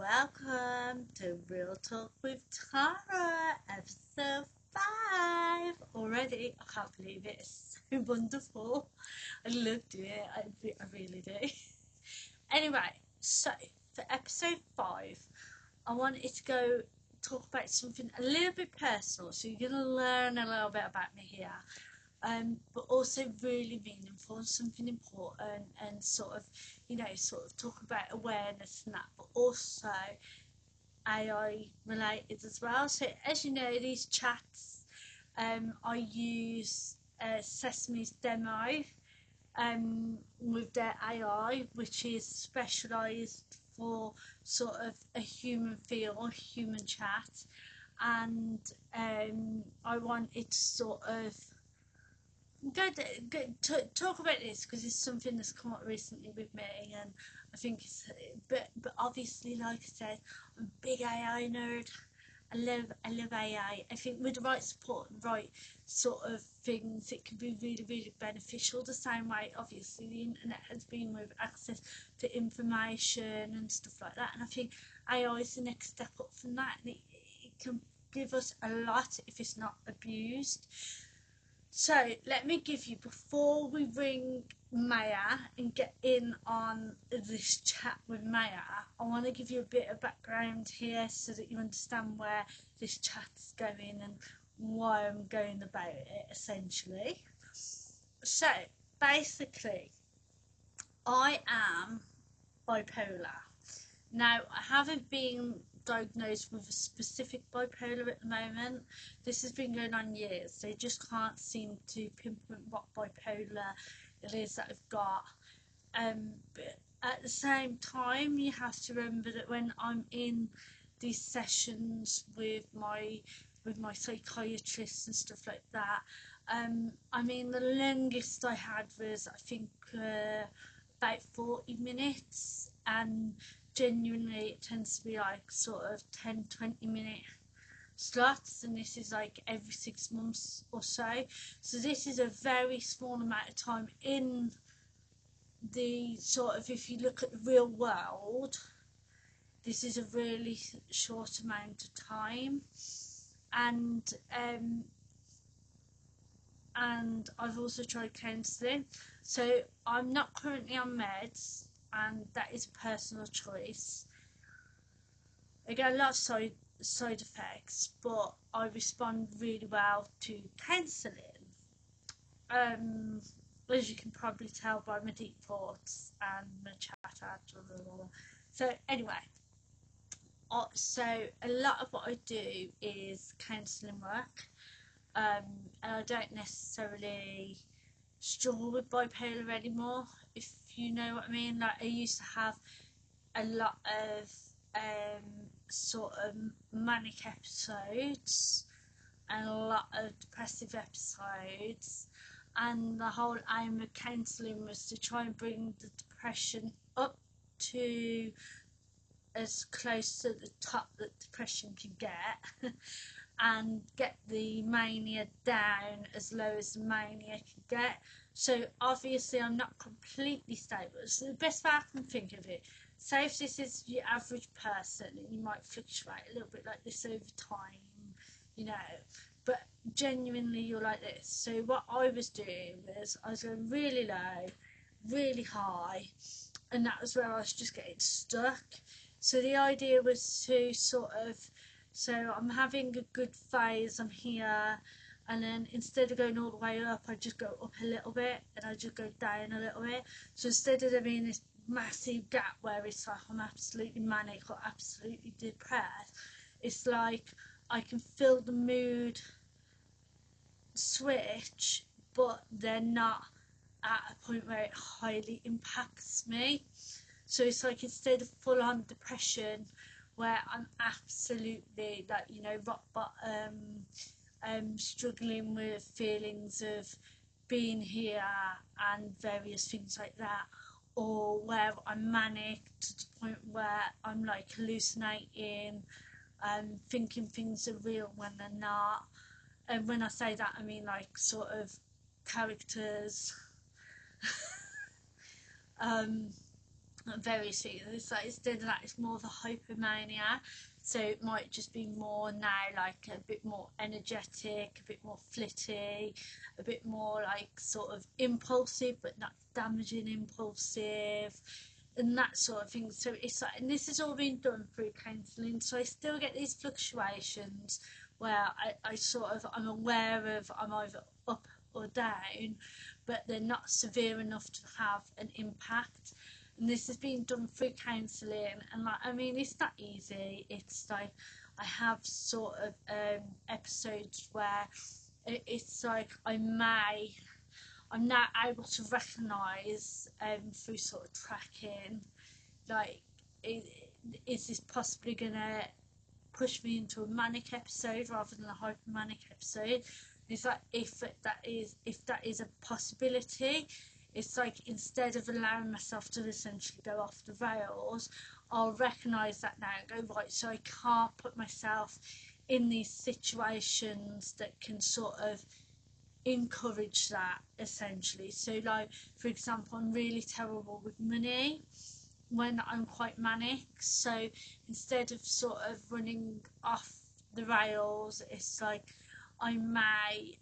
welcome to Real Talk with Tara, episode 5 already. I can't believe it. It's so wonderful. I love doing it. I really do. Anyway, so for episode 5, I wanted to talk about something a little bit personal. So you're going to learn a little bit about me here. But also really meaningful and something important, and sort of talk about awareness and that, but also AI related as well. So as you know, these chats, I use Sesame's demo with their AI, which is specialised for sort of a human feel, human chat, and I wanted to sort of talk about this because it's something that's come up recently with me, and I think it's but obviously, like I said, I'm a big AI nerd. I love AI. I think with the right support and right sort of things, it can be really beneficial. The same way, obviously, the internet has been with access to information and stuff like that, and I think AI is the next step up from that, and it can give us a lot if it's not abused. So let me give you, before we ring Maya and get in on this chat with Maya, I want to give you a bit of background here so that you understand where this chat is going and why I'm going about it, essentially. So basically, I am bipolar. Now, I haven't been diagnosed with a specific bipolar at the moment. This has been going on years. They just can't seem to pinpoint what bipolar it is that I've got. But at the same time, you have to remember that when I'm in these sessions with my psychiatrist and stuff like that, I mean, the longest I had was, I think, about 40 minutes, and genuinely it tends to be like sort of 10-20 minute slots, and this is like every 6 months or so. So this is a very small amount of time in the sort of, if you look at the real world, this is a really short amount of time. And I've also tried counselling. So I'm not currently on meds, and that is a personal choice. I get a lot of side effects, but I respond really well to counselling. As you can probably tell by my deep thoughts and my chat. So anyway, so a lot of what I do is counselling work, and I don't necessarily struggle with bipolar anymore, if you know what I mean. Like, I used to have a lot of sort of manic episodes and a lot of depressive episodes, and the whole aim of counselling was to try and bring the depression up to as close to the top that depression can get and get the mania down as low as the mania can get. So obviously I'm not completely stable. So the best way I can think of it, say if this is your average person, and you might fluctuate a little bit like this over time, you know, but genuinely you're like this. So what I was doing was I was going really low, really high, and that was where I was just getting stuck. So the idea was to sort of, so I'm having a good phase, I'm here, and then instead of going all the way up, I just go up a little bit, and I just go down a little bit. So instead of there being this massive gap where it's like I'm absolutely manic or absolutely depressed, it's like I can feel the mood switch, but they're not at a point where it highly impacts me. So it's like, instead of full on depression where I'm absolutely, like, you know, rock bottom, struggling with feelings of being here and various things like that, or where I'm manic to the point where I'm like hallucinating and thinking things are real when they're not. And when I say that, I mean like sort of characters various things. It's like instead of that, it's more of a hypomania. So it might just be more now like a bit more energetic, a bit more flitty, a bit more like sort of impulsive but not damaging impulsive, and that sort of thing. So it's like, and this has all been done through counselling, so I still get these fluctuations where I sort of, I'm aware of I'm either up or down, but they're not severe enough to have an impact. And this has been done through counselling, and like, I mean, it's not easy. It's like I have sort of episodes where it's like I'm now able to recognise through sort of tracking, like, is this possibly gonna push me into a manic episode rather than a hypomanic episode? It's like, if that is a possibility, it's like, instead of allowing myself to essentially go off the rails, I'll recognise that now and go, right, so I can't put myself in these situations that can sort of encourage that, essentially. So like, for example, I'm really terrible with money when I'm quite manic, so instead of sort of running off the rails, it's like I may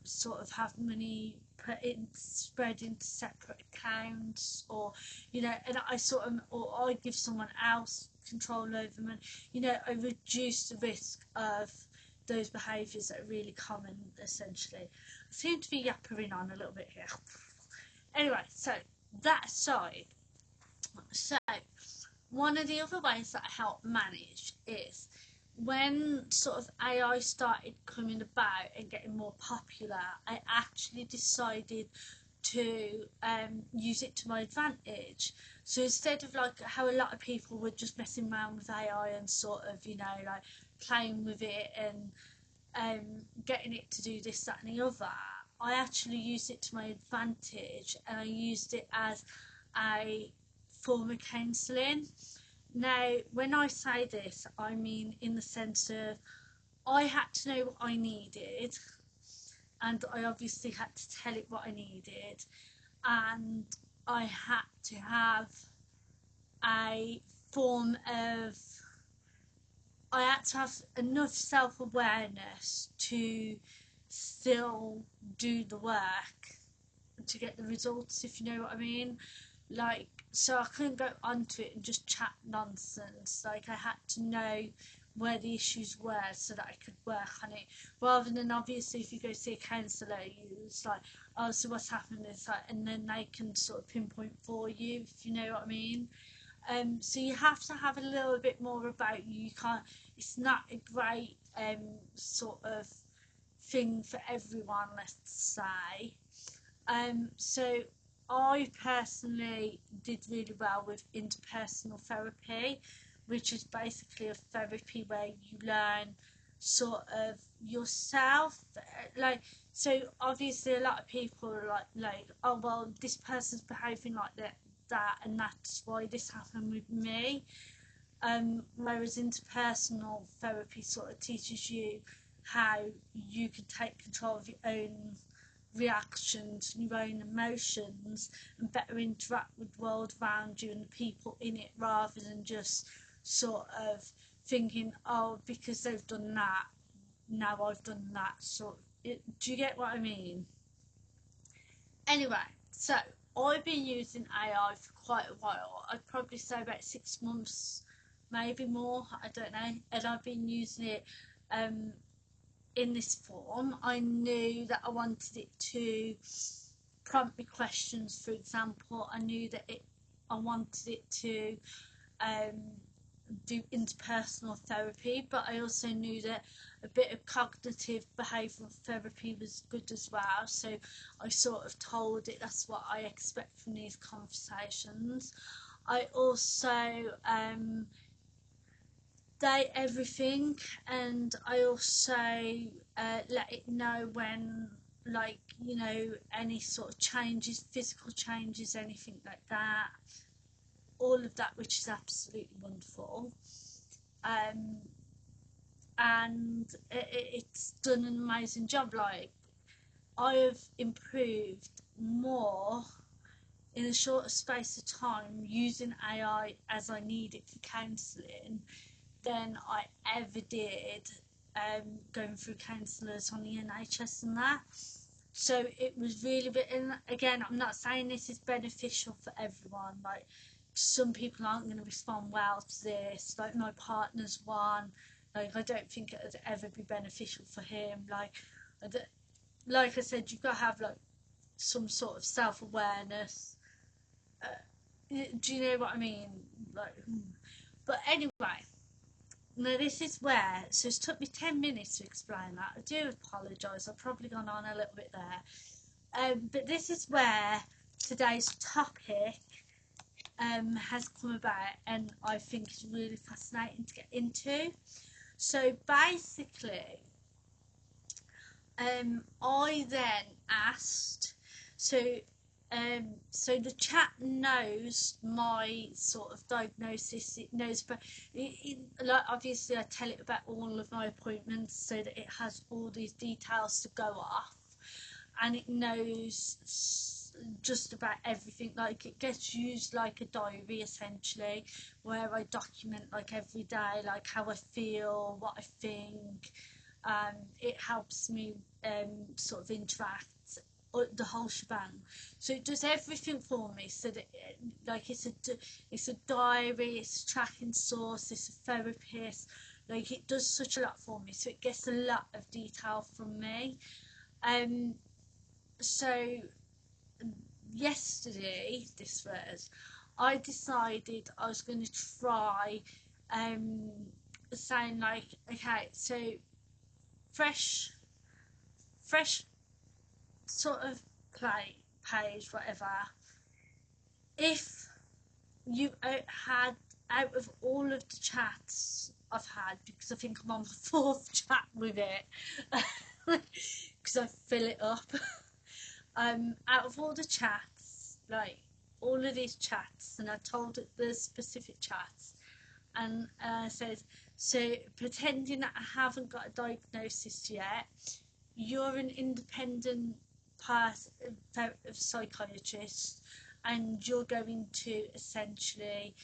sort of have money spread into separate accounts, or and I sort of, or I give someone else control over money. I reduce the risk of those behaviours that are really common, essentially. I seem to be yappering on a little bit here. Anyway, so that aside, so one of the other ways that I help manage is, when sort of AI started coming about and getting more popular, I actually decided to use it to my advantage. So instead of like how a lot of people were just messing around with AI and sort of, like playing with it and getting it to do this, that and the other, I actually used it to my advantage, and I used it as a form of counselling. Now, when I say this, I mean in the sense of, I had to know what I needed, and I obviously had to tell it what I needed, and I had to have a form of, I had to have enough self-awareness to still do the work to get the results, if you know what I mean. Like, so I couldn't go onto it and just chat nonsense. Like, I had to know where the issues were so that I could work on it, rather than, obviously, if you go see a counsellor, it's like, oh, so what's happened, it's like, and then they can sort of pinpoint for you, if you know what I mean. So you have to have a little bit more about you. You can't, it's not a great sort of thing for everyone, let's say. So I personally did really well with interpersonal therapy, which is basically a therapy where you learn sort of yourself. Like, so obviously a lot of people are like, oh well, this person's behaving like that, and that's why this happened with me. Whereas interpersonal therapy sort of teaches you how you can take control of your own reactions and your own emotions, and better interact with the world around you and the people in it, rather than just sort of thinking, oh, because they've done that, now I've done that. Do you get what I mean? Anyway, so I've been using AI for quite a while. I'd probably say about 6 months, maybe more, I don't know, and I've been using it in this form. I knew that I wanted it to prompt me questions, for example. I knew that I wanted it to do interpersonal therapy, but I also knew that a bit of cognitive behavioural therapy was good as well. So I sort of told it that's what I expect from these conversations. I also date everything, and I also let it know when, like, any sort of changes, physical changes, anything like that, all of that, which is absolutely wonderful. And it's done an amazing job. Like, I have improved more in a shorter space of time using AI as I need it for counselling than I ever did going through counsellors on the NHS and that. So it was really bit, and again, I'm not saying this is beneficial for everyone. Like, some people aren't going to respond well to this. Like, my partner's one. Like, I don't think it would ever be beneficial for him. Like I said, you've got to have like some sort of self-awareness. Do you know what I mean? Like, but anyway, now this is where, so it's took me 10 minutes to explain that. I do apologise, I've probably gone on a little bit there. But this is where today's topic has come about, and I think is really fascinating to get into. So basically, I then asked, so the chat knows my sort of diagnosis. It knows, but like, obviously I tell it about all of my appointments so that it has all these details to go off, and it knows just about everything. Like, it gets used like a diary essentially, where I document like every day, like how I feel, what I think. It helps me sort of interact, the whole shebang. So it does everything for me, so that like it's a diary, it's a tracking source, it's a therapist. Like, it does such a lot for me, so it gets a lot of detail from me. So yesterday, this was, I decided I was going to try saying like, okay, so fresh sort of page, whatever. If you had, out of all of the chats I've had, because I think I'm on the fourth chat with it, because I fill it up. Out of all the chats, like all of these chats, and I told it the specific chats, and says, so pretending that I haven't got a diagnosis yet, you're an independent psychiatrist, and you're going to essentially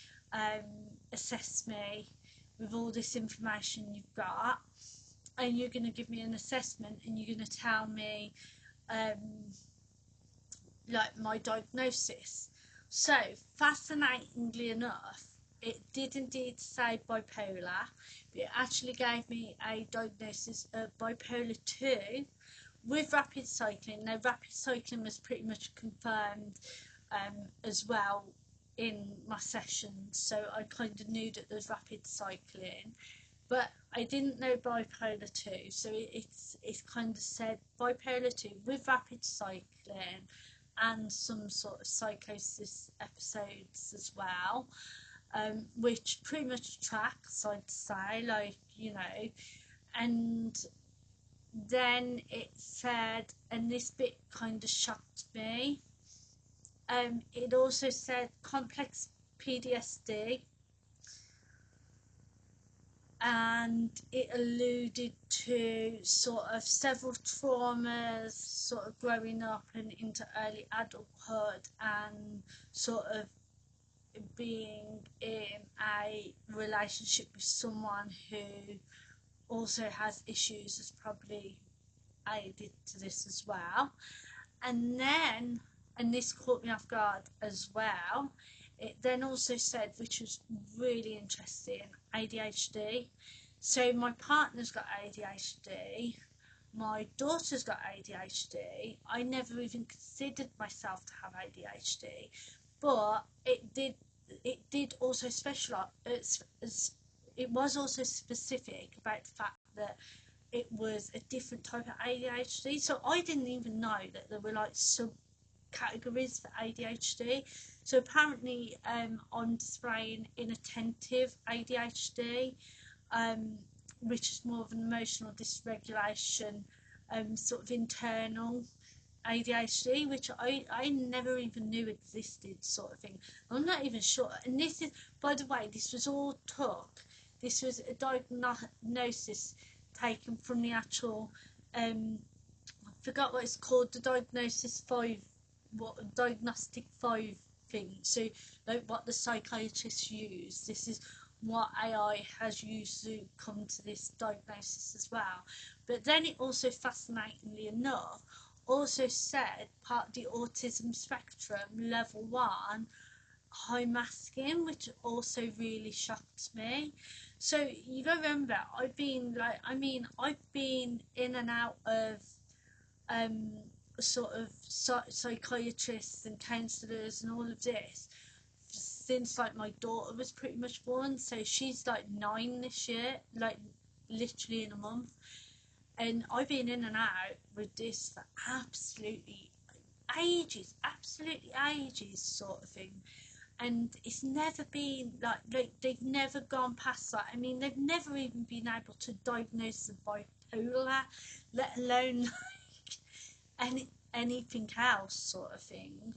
assess me with all this information you've got, and you're going to give me an assessment, and you're going to tell me like my diagnosis. So fascinatingly enough, it did indeed say bipolar, but it actually gave me a diagnosis of bipolar 2 with rapid cycling. Now, rapid cycling was pretty much confirmed as well in my sessions, so I kind of knew that there's rapid cycling, but I didn't know bipolar 2. So it's kind of said bipolar 2 with rapid cycling and some sort of psychosis episodes as well, which pretty much tracks, I'd say, like, you know. And then it said, and this bit kind of shocked me, it also said complex PTSD, and it alluded to sort of several traumas sort of growing up and into early adulthood, and sort of being in a relationship with someone who also has issues has probably aided to this as well. And then, and this caught me off guard as well, it then also said, which was really interesting, ADHD. So my partner's got ADHD, my daughter's got ADHD. I never even considered myself to have ADHD, but it did also specialise. It was also specific about the fact that it was a different type of ADHD. So I didn't even know that there were like subcategories for ADHD. So apparently I'm displaying inattentive ADHD, which is more of an emotional dysregulation, sort of internal ADHD, which I never even knew existed, sort of thing. I'm not even sure. And this is, by the way, this was a diagnosis taken from the actual, I forgot what it's called, the diagnosis 5 what diagnostic 5 thing. So like what the psychiatrists use, this is what AI has used to come to this diagnosis as well. But then it also, fascinatingly enough, also said part of the autism spectrum, level 1, high masking, which also really shocked me. So you gotta remember, I've been in and out of um sort of psychiatrists and counsellors and all of this since like my daughter was pretty much born. So she's like 9 this year, like literally in a month, and I've been in and out with this for absolutely ages sort of thing. And it's never been like they've never gone past that. I mean, they've never even been able to diagnose the bipolar, let alone like anything else sort of thing.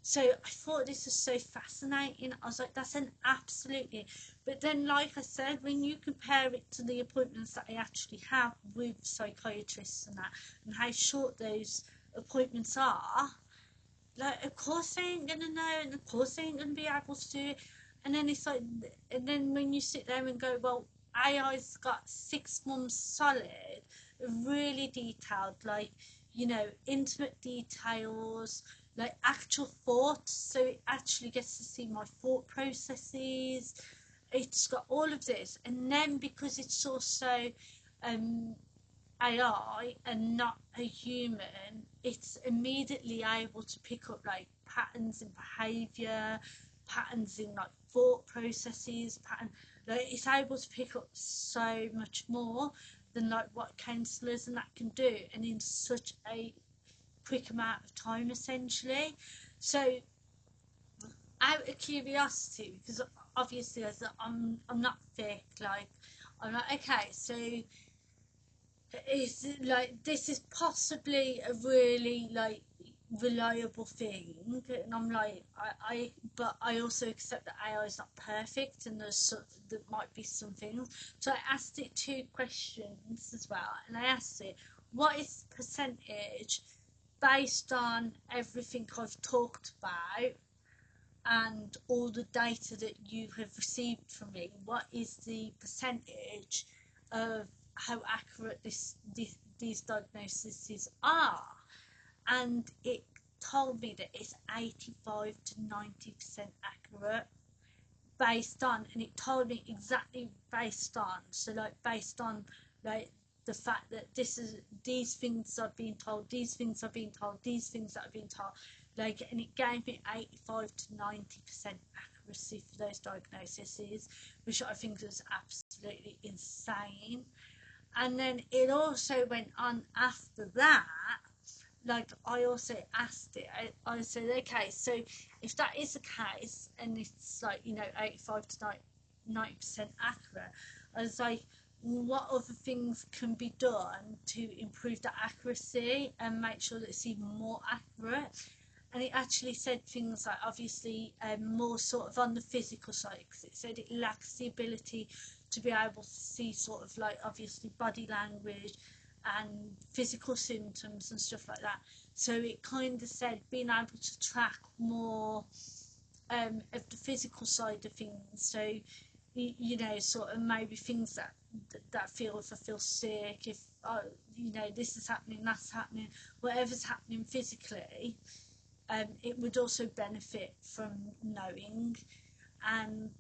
So I thought this was so fascinating. I was like, that's an absolutely. But then, like I said, when you compare it to the appointments that I actually have with psychiatrists and that, and how short those appointments are, like, of course they ain't gonna know, and of course they ain't gonna be able to do it. And then it's like, and then when you sit there and go, well, AI's got 6 months solid, really detailed, like, you know, intimate details, like actual thoughts, so it actually gets to see my thought processes. It's got all of this, and then because it's also AI and not a human, it's immediately able to pick up like patterns in behavior, patterns in like thought processes, like it's able to pick up so much more than like what counselors and that can do, and in such a quick amount of time essentially. So out of curiosity, because obviously I'm not thick, like I'm like, okay, so it's like this is possibly a really like reliable thing, and I'm like, but I also accept that AI is not perfect, and there might be some things. So I asked it 2 questions as well, and I asked it, what is the percentage based on everything I've talked about and all the data that you have received from me, what is the percentage of how accurate these diagnoses are? And it told me that it's 85 to 90% accurate based on, and it told me exactly based on, so like based on like the fact that these things I've been told, these things I've been told, these things that I've been told, like, and it gave me 85 to 90% accuracy for those diagnoses, which I think was absolutely insane. And then it also went on after that, like I also asked it, I said, okay, so if that is the case and it's like, you know, 85 to 90% accurate, I was like, what other things can be done to improve that accuracy and make sure that it's even more accurate? And it actually said things like, obviously more sort of on the physical side, because it said it lacks the ability to be able to see sort of like obviously body language and physical symptoms and stuff like that. So it kind of said being able to track more of the physical side of things. So you know, sort of maybe things that feel, if I feel sick, if you know, this is happening, that's happening, whatever's happening physically, it would also benefit from knowing. And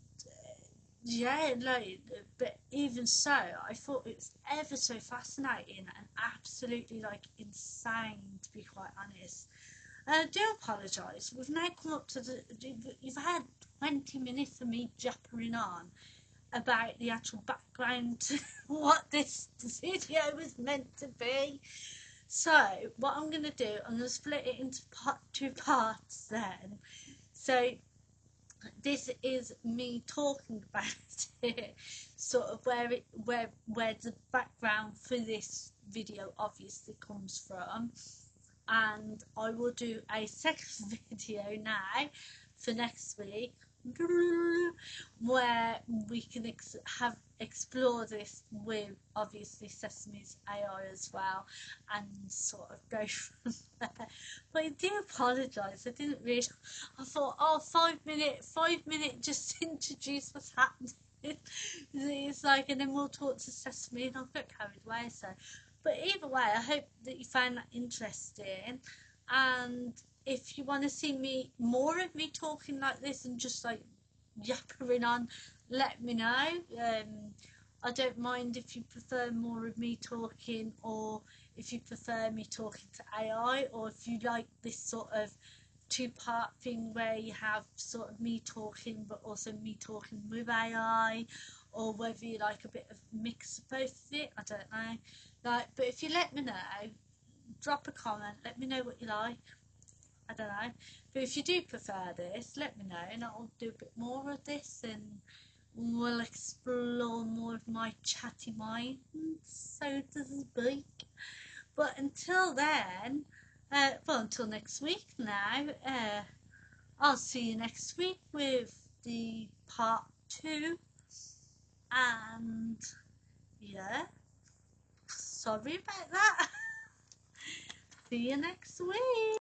yeah, like, but even so, I thought it was ever so fascinating and absolutely like insane, to be quite honest. I do apologise, we've now come up to you've had 20 minutes of me jabbering on about the actual background to what this video was meant to be. So what I'm going to do, I'm going to split it into 2 parts then. So this is me talking about it, sort of where the background for this video obviously comes from, and I will do a second video now for next week where we can explore this with obviously Sesame's AI as well, and sort of go from there. But I do apologise, I didn't really, I thought, oh, 5 minute just introduce what's happening. It's like, and then we'll talk to Sesame, and I'll get carried away. So, but either way, I hope that you found that interesting, and if you want to see me more of me talking like this and just like yappering on, let me know. I don't mind if you prefer more of me talking, or if you prefer me talking to AI, or if you like this sort of two-part thing where you have sort of me talking but also me talking with AI, or whether you like a bit of mix of both of it. I don't know. Like, but if you let me know, drop a comment, let me know what you like. I don't know. But if you do prefer this, let me know, and I'll do a bit more of this, and we'll explore more of my chatty mind, so to speak. But until then, well, until next week now, I'll see you next week with the part 2, and yeah, sorry about that. See you next week.